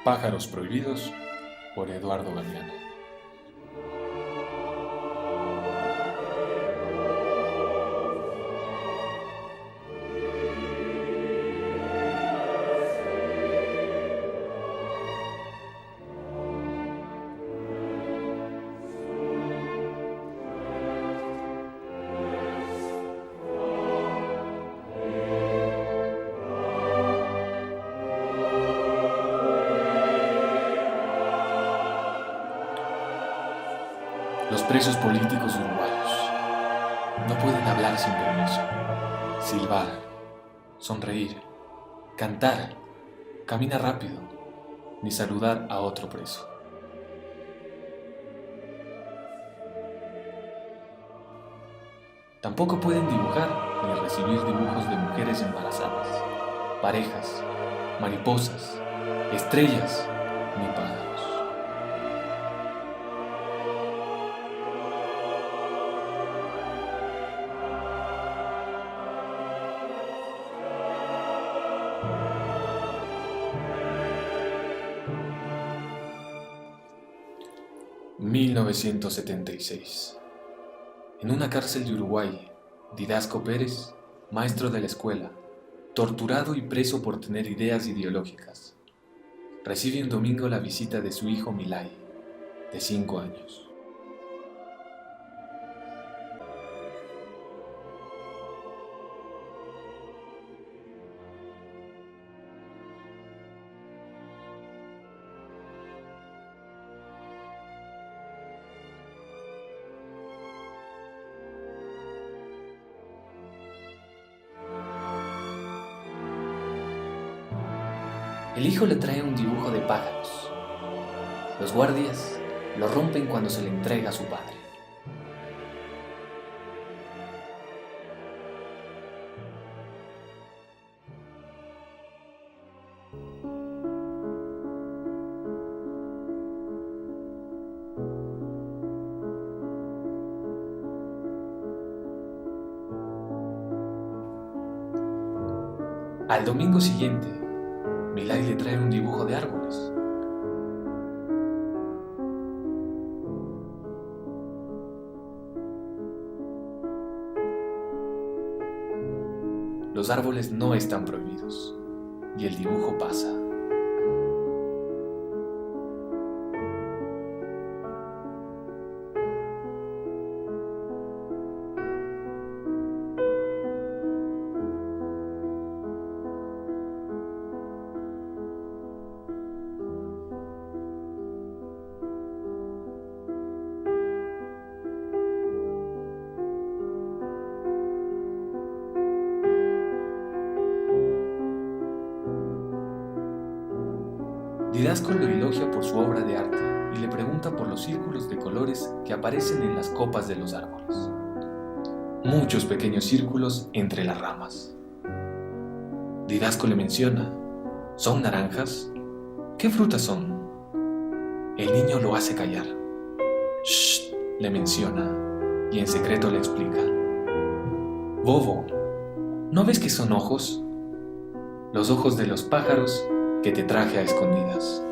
Pájaros prohibidos por Eduardo Galeano. Los presos políticos uruguayos no pueden hablar sin permiso, silbar, sonreír, cantar, caminar rápido, ni saludar a otro preso. Tampoco pueden dibujar ni recibir dibujos de mujeres embarazadas, parejas, mariposas, estrellas ni pájaros. ...1976... En una cárcel de Uruguay, Didasco Pérez, maestro de la escuela, torturado y preso por tener ideas ideológicas, recibe un domingo la visita de su hijo Milay, de 5 años. El hijo le trae un dibujo de pájaros. Los guardias lo rompen cuando se le entrega a su padre. Al domingo siguiente, Milay le trae un dibujo de árboles. Los árboles no están prohibidos y el dibujo pasa. Didasco lo elogia por su obra de arte y le pregunta por los círculos de colores que aparecen en las copas de los árboles. Muchos pequeños círculos entre las ramas. Didasco le menciona: ¿son naranjas? ¿Qué frutas son? El niño lo hace callar. Shh, le menciona y en secreto le explica: Bobo, ¿no ves que son ojos? Los ojos de los pájaros que te traje a escondidas.